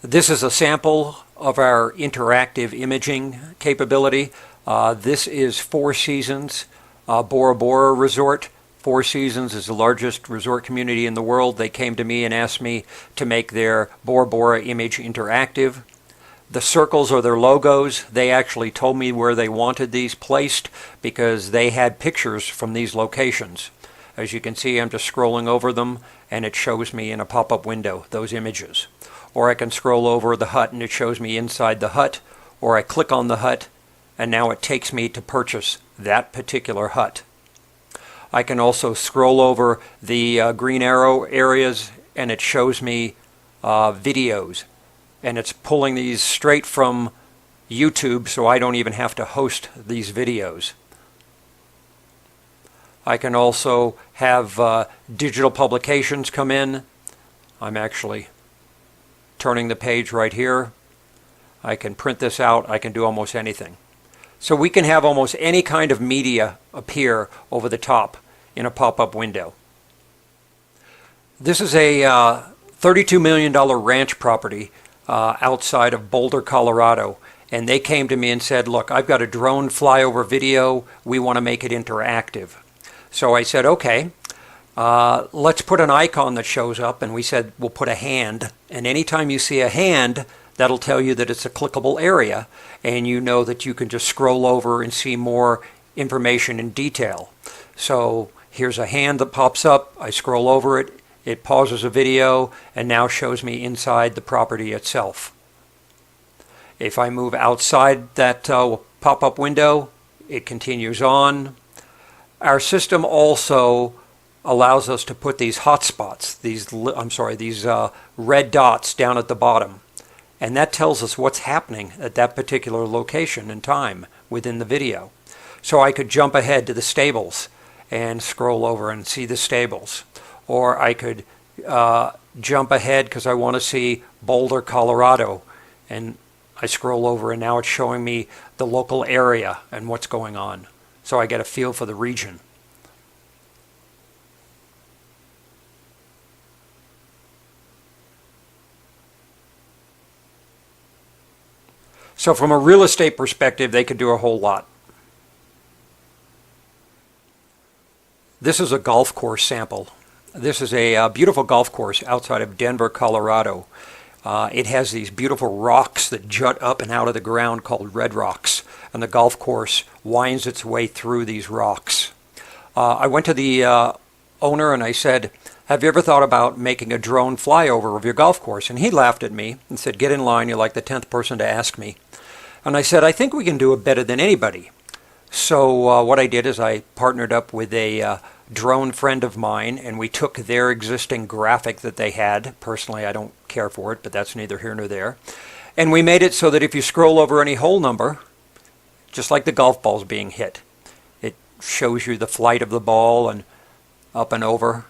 This is a sample of our interactive imaging capability. This is Four Seasons Bora Bora Resort. Four Seasons is the largest resort community in the world. They came to me and asked me to make their Bora Bora image interactive. The circles are their logos. They actually told me where they wanted these placed because they had pictures from these locations. As you can see, I'm just scrolling over them and it shows me in a pop-up window those images. Or I can scroll over the hut and it shows me inside the hut, or I click on the hut and now it takes me to purchase that particular hut. I can also scroll over the green arrow areas and it shows me videos, and it's pulling these straight from YouTube, so I don't even have to host these videos. I can also have digital publications come in. I'm actually turning the page right here. I can print this out. I can do almost anything. So we can have almost any kind of media appear over the top in a pop-up window. This is a $32 million ranch property outside of Boulder, Colorado. And they came to me and said, look, I've got a drone flyover video. We want to make it interactive. So I said, okay, let's put an icon that shows up, and we said we'll put a hand, and anytime you see a hand, that'll tell you that it's a clickable area, and you know that you can just scroll over and see more information in detail. So here's a hand that pops up, I scroll over it, it pauses a video, and now shows me inside the property itself. If I move outside that pop-up window, it continues on. Our system also allows us to put these hotspots, these red dots down at the bottom. And that tells us what's happening at that particular location and time within the video. So I could jump ahead to the stables and scroll over and see the stables. Or I could jump ahead because I want to see Boulder, Colorado. And I scroll over and now it's showing me the local area and what's going on. So I get a feel for the region. So from a real estate perspective, they could do a whole lot. This is a golf course sample. This is a beautiful golf course outside of Denver, Colorado. It has these beautiful rocks that jut up and out of the ground called red rocks, and the golf course winds its way through these rocks. I went to the owner and I said, have you ever thought about making a drone flyover of your golf course? And he laughed at me and said, get in line, you're like the 10th person to ask me. And I said, I think we can do it better than anybody. So what I did is I partnered up with a drone friend of mine, and we took their existing graphic that they had. Personally, I don't care for it, but that's neither here nor there. And we made it so that if you scroll over any hole number, just like the golf balls being hit, it shows you the flight of the ball and up and over.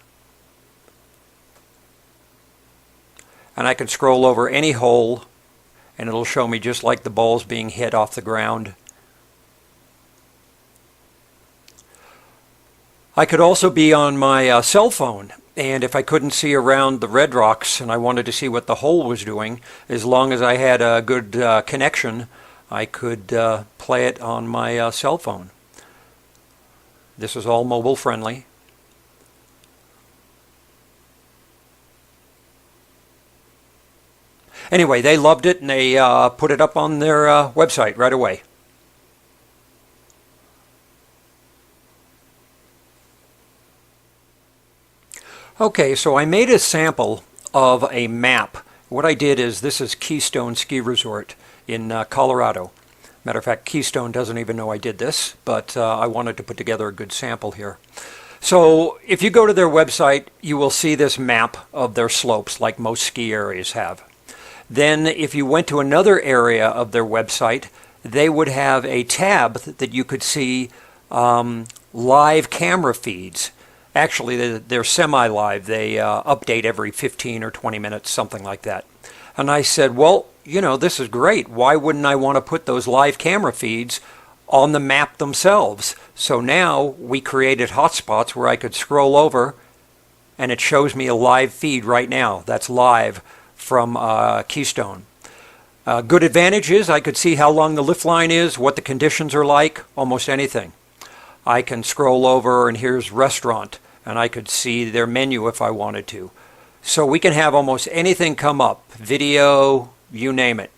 And I can scroll over any hole and it'll show me just like the balls being hit off the ground. I could also be on my cell phone, and if I couldn't see around the red rocks and I wanted to see what the hole was doing, as long as I had a good connection, I could play it on my cell phone. This is all mobile friendly. Anyway, they loved it and they put it up on their website right away. Okay, so I made a sample of a map. What I did is, this is Keystone Ski Resort in Colorado. Matter of fact, Keystone doesn't even know I did this, but I wanted to put together a good sample here. So if you go to their website, you will see this map of their slopes like most ski areas have. Then if you went to another area of their website, they would have a tab that you could see live camera feeds. Actually, they're semi-live. They update every 15 or 20 minutes, something like that. And I said, well, you know, this is great. Why wouldn't I want to put those live camera feeds on the map themselves? So now we created hotspots where I could scroll over and it shows me a live feed right now. That's live from Keystone. Good advantage is I could see how long the lift line is, what the conditions are like, almost anything. I can scroll over and here's restaurant, and I could see their menu if I wanted to. So we can have almost anything come up, video, you name it.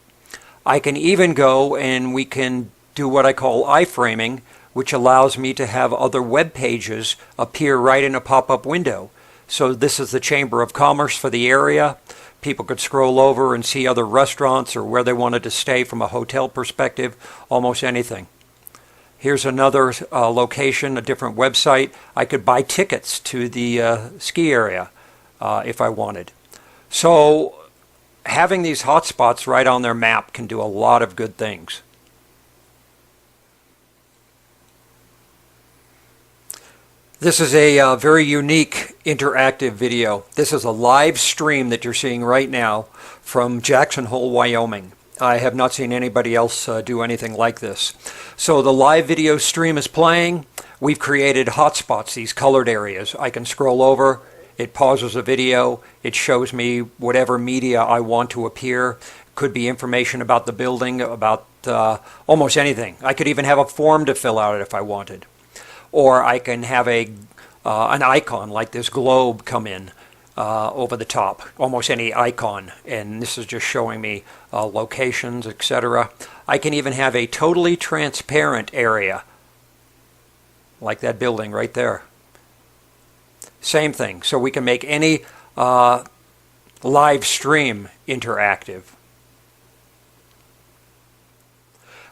I can even go and we can do what I call iframing, which allows me to have other web pages appear right in a pop-up window. So this is the Chamber of Commerce for the area. People could scroll over and see other restaurants or where they wanted to stay from a hotel perspective, almost anything. Here's another location, a different website. I could buy tickets to the ski area if I wanted. So having these hotspots right on their map can do a lot of good things. This is a very unique interactive video. This is a live stream that you're seeing right now from Jackson Hole, Wyoming. I have not seen anybody else do anything like this. So the live video stream is playing. We've created hotspots, these colored areas. I can scroll over, it pauses the video, it shows me whatever media I want to appear. Could be information about the building, about almost anything. I could even have a form to fill out if I wanted. Or I can have an icon like this globe come in over the top, almost any icon, and this is just showing me locations, etc. I can even have a totally transparent area, like that building right there. Same thing, so we can make any live stream interactive.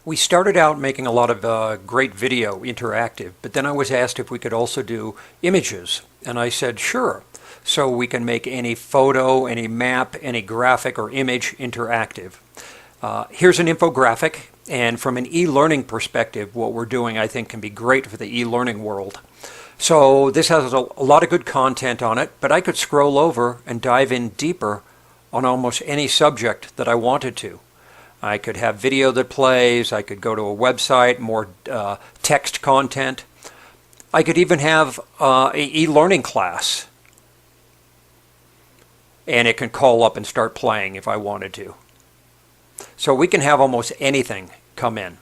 We started out making a lot of great video interactive, but then I was asked if we could also do images, and I said sure. So we can make any photo, any map, any graphic or image interactive. Here's an infographic, and from an e-learning perspective, what we're doing I think can be great for the e-learning world. So this has a lot of good content on it, but I could scroll over and dive in deeper on almost any subject that I wanted to. I could have video that plays, I could go to a website, more text content. I could even have an e-learning class, and it can call up and start playing if I wanted to. So we can have almost anything come in.